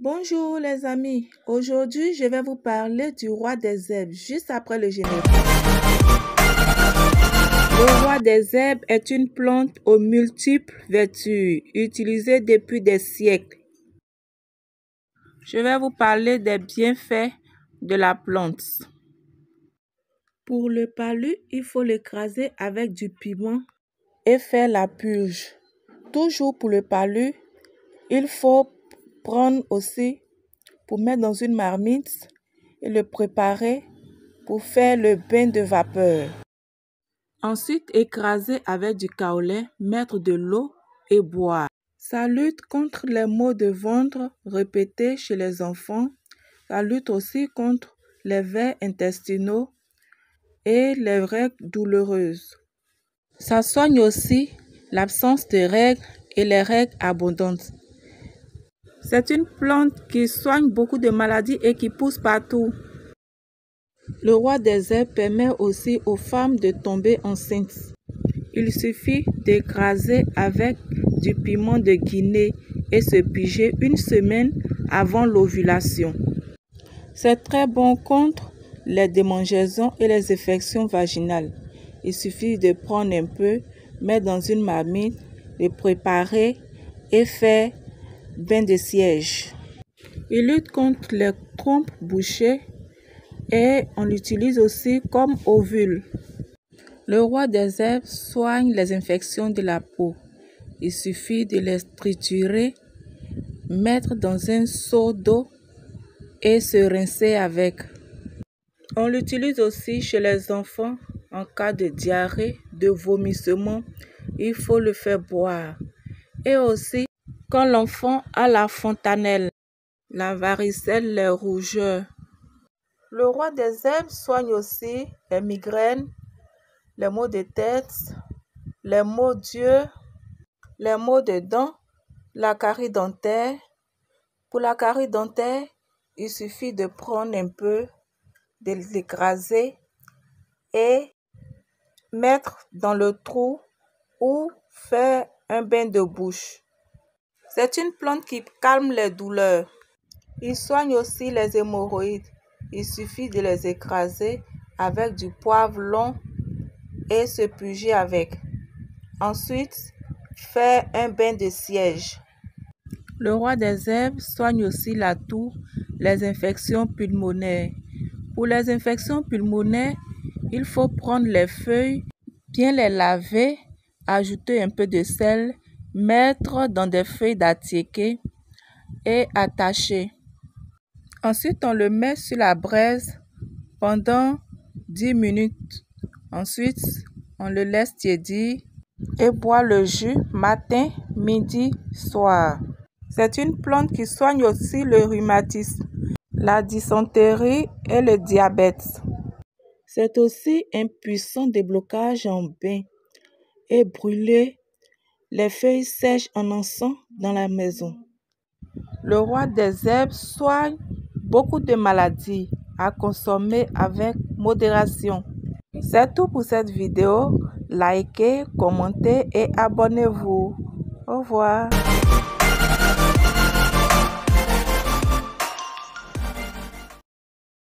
Bonjour les amis, aujourd'hui je vais vous parler du roi des herbes juste après le générique. Le roi des herbes est une plante aux multiples vertus, utilisée depuis des siècles. Je vais vous parler des bienfaits de la plante. Pour le palu, il faut l'écraser avec du piment et faire la purge. Toujours pour le palu, il faut prendre aussi pour mettre dans une marmite et le préparer pour faire le bain de vapeur. Ensuite, écraser avec du kaolin, mettre de l'eau et boire. Ça lutte contre les maux de ventre répétés chez les enfants. Ça lutte aussi contre les vers intestinaux et les règles douloureuses. Ça soigne aussi l'absence de règles et les règles abondantes. C'est une plante qui soigne beaucoup de maladies et qui pousse partout. Le roi des herbes permet aussi aux femmes de tomber enceintes. Il suffit d'écraser avec du piment de Guinée et se piger une semaine avant l'ovulation. C'est très bon contre les démangeaisons et les infections vaginales. Il suffit de prendre un peu, mettre dans une marmite, le préparer et faire bain de siège. Il lutte contre les trompes bouchées et on l'utilise aussi comme ovule. Le roi des herbes soigne les infections de la peau. Il suffit de les triturer, mettre dans un seau d'eau et se rincer avec. On l'utilise aussi chez les enfants en cas de diarrhée, de vomissement. Il faut le faire boire. Et aussi quand l'enfant a la fontanelle, la varicelle, les rougeurs. Le roi des herbes soigne aussi les migraines, les maux de tête, les maux d'yeux, les maux de dents, la carie dentaire. Pour la carie dentaire, il suffit de prendre un peu, de l'écraser et mettre dans le trou ou faire un bain de bouche. C'est une plante qui calme les douleurs. Il soigne aussi les hémorroïdes. Il suffit de les écraser avec du poivre long et se piger avec. Ensuite, faire un bain de siège. Le roi des herbes soigne aussi la toux, les infections pulmonaires. Pour les infections pulmonaires, il faut prendre les feuilles, bien les laver, ajouter un peu de sel, mettre dans des feuilles d'attiéké et attacher. Ensuite, on le met sur la braise pendant 10 minutes. Ensuite, on le laisse tiédir et boit le jus matin, midi, soir. C'est une plante qui soigne aussi le rhumatisme, la dysenterie et le diabète. C'est aussi un puissant déblocage en bain et brûler les feuilles sèches en encens dans la maison. Le roi des herbes soigne beaucoup de maladies à consommer avec modération. C'est tout pour cette vidéo. Likez, commentez et abonnez-vous. Au revoir.